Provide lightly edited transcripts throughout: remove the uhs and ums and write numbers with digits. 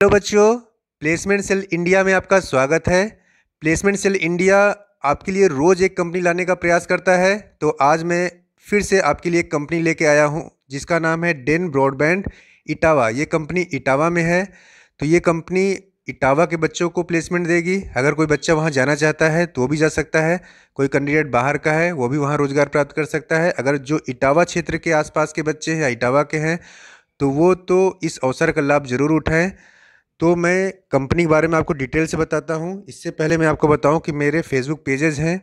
Hello बच्चों, placement cell India में आपका स्वागत है। प्लेसमेंट सेल इंडिया आपके लिए रोज़ एक कंपनी लाने का प्रयास करता है। तो आज मैं फिर से आपके लिए एक कंपनी लेके आया हूँ जिसका नाम है डेन ब्रॉडबैंड इटावा। ये कंपनी इटावा में है। तो ये कंपनी इटावा के बच्चों को प्लेसमेंट देगी। अगर कोई बच्चा वहाँ जाना चाहता है तो भी जा सकता है। कोई कैंडिडेट बाहर का है वो भी वहाँ रोज़गार प्राप्त कर सकता है। अगर जो इटावा क्षेत्र के आसपास के बच्चे हैं या इटावा के हैं तो वो तो इस अवसर का लाभ ज़रूर उठाएं। तो मैं कंपनी के बारे में आपको डिटेल से बताता हूँ। इससे पहले मैं आपको बताऊँ कि मेरे फेसबुक पेजेस हैं।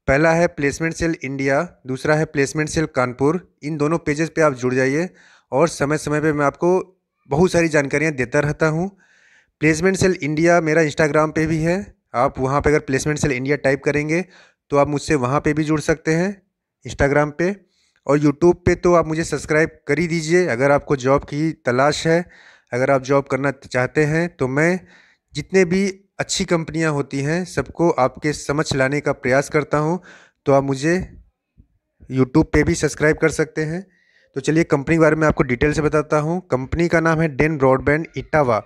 पहला है प्लेसमेंट सेल इंडिया, दूसरा है प्लेसमेंट सेल कानपुर। इन दोनों पेजेस पे आप जुड़ जाइए और समय समय पे मैं आपको बहुत सारी जानकारियाँ देता रहता हूँ। प्लेसमेंट सेल इंडिया मेरा इंस्टाग्राम पे भी है। आप वहाँ पे अगर प्लेसमेंट सेल इंडिया टाइप करेंगे तो आप मुझसे वहाँ पे भी जुड़ सकते हैं इंस्टाग्राम पे। और यूट्यूब पे तो आप मुझे सब्सक्राइब कर ही दीजिए। अगर आपको जॉब की तलाश है, अगर आप जॉब करना चाहते हैं तो मैं जितने भी अच्छी कंपनियां होती हैं सबको आपके समक्ष लाने का प्रयास करता हूं। तो आप मुझे यूट्यूब पे भी सब्सक्राइब कर सकते हैं। तो चलिए कंपनी के बारे में आपको डिटेल से बताता हूं। कंपनी का नाम है डेन ब्रॉडबैंड इटावा।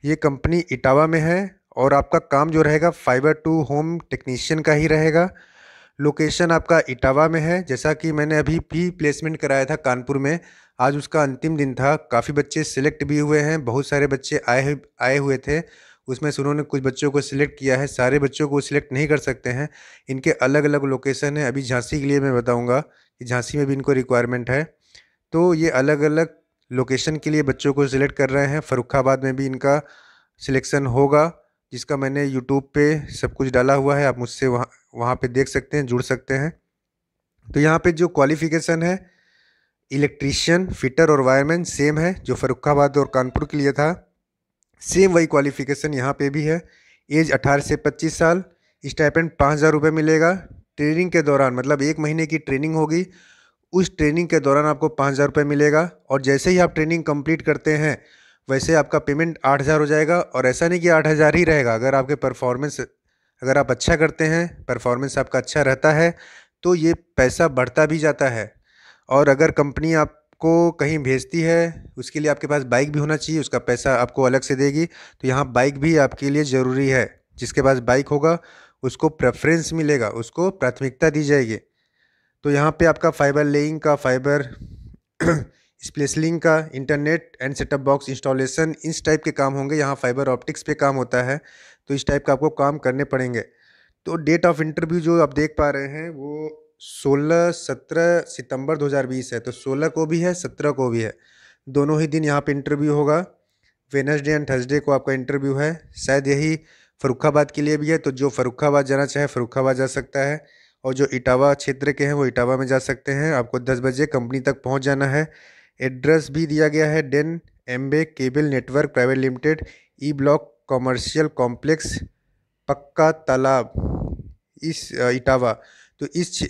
ये कंपनी इटावा में है और आपका काम जो रहेगा फाइबर टू होम टेक्नीशियन का ही रहेगा। लोकेशन आपका इटावा में है। जैसा कि मैंने अभी भी प्लेसमेंट कराया था कानपुर में, आज उसका अंतिम दिन था। काफ़ी बच्चे सिलेक्ट भी हुए हैं, बहुत सारे बच्चे आए हुए थे। उसमें से उन्होंने कुछ बच्चों को सिलेक्ट किया है। सारे बच्चों को सिलेक्ट नहीं कर सकते हैं, इनके अलग अलग लोकेशन है। अभी झांसी के लिए मैं बताऊंगा कि झांसी में भी इनको रिक्वायरमेंट है। तो ये अलग अलग लोकेशन के लिए बच्चों को सिलेक्ट कर रहे हैं। फर्रुखाबाद में भी इनका सिलेक्शन होगा, जिसका मैंने यूट्यूब पे सब कुछ डाला हुआ है। आप मुझसे वहाँ वहाँ पे देख सकते हैं, जुड़ सकते हैं। तो यहाँ पे जो क्वालिफ़िकेशन है, इलेक्ट्रीशियन, फिटर और वायरमैन सेम है जो फर्रुखाबाद और कानपुर के लिए था। सेम वही क्वालिफ़िकेशन यहाँ पे भी है। एज 18 से 25 साल। स्टाइपेंड 5,000 रुपये मिलेगा। ट्रेनिंग के दौरान, मतलब 1 महीने की ट्रेनिंग होगी, उस ट्रेनिंग के दौरान आपको 5,000 रुपये मिलेगा। और जैसे ही आप ट्रेनिंग कंप्लीट करते हैं वैसे आपका पेमेंट 8,000 हो जाएगा। और ऐसा नहीं कि 8,000 ही रहेगा। अगर आपके परफॉर्मेंस, अगर आप अच्छा करते हैं, परफॉर्मेंस आपका अच्छा रहता है तो ये पैसा बढ़ता भी जाता है। और अगर कंपनी आपको कहीं भेजती है उसके लिए आपके पास बाइक भी होना चाहिए, उसका पैसा आपको अलग से देगी। तो यहाँ बाइक भी आपके लिए ज़रूरी है। जिसके पास बाइक होगा उसको प्रेफरेंस मिलेगा, उसको प्राथमिकता दी जाएगी। तो यहाँ पे आपका फाइबर लेइंग का, फाइबर स्प्लिसलिंग का, internet and setup box installation, इस टाइप के काम होंगे। यहाँ फाइबर ऑप्टिक्स पे काम होता है, तो इस टाइप का आपको काम करने पड़ेंगे। तो डेट ऑफ इंटरव्यू जो आप देख पा रहे हैं वो 17 सितंबर 2020 है। तो 16 को भी है, 17 को भी है, दोनों ही दिन यहाँ पे इंटरव्यू होगा। वेडनेसडे एंड थर्सडे को आपका इंटरव्यू है। शायद यही फर्रुखाबाद के लिए भी है, तो जो फर्रुखाबाद जाना चाहे फर्रुखाबाद जा सकता है। और जो इटावा क्षेत्र के हैं वो इटावा में जा सकते हैं। आपको 10 बजे कंपनी तक पहुँच जाना है। एड्रेस भी दिया गया है, Den Ambey cable network private limited, E block commercial complex, Pakka Talab, इस इटावा। तो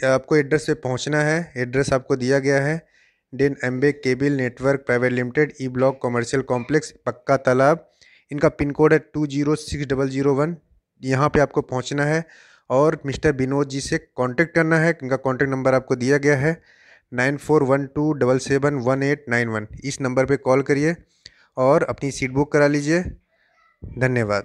आपको एड्रेस पे पहुंचना है। एड्रेस आपको दिया गया है, Den Ambey cable network private limited, E block commercial complex, Pakka Talab. इनका पिन कोड है 206001। यहाँ पे आपको पहुंचना है और मिस्टर विनोद जी से कांटेक्ट करना है। इनका कांटेक्ट नंबर आपको दिया गया है 9412771891। इस नंबर पे कॉल करिए और अपनी सीट बुक करा लीजिए। धन्यवाद।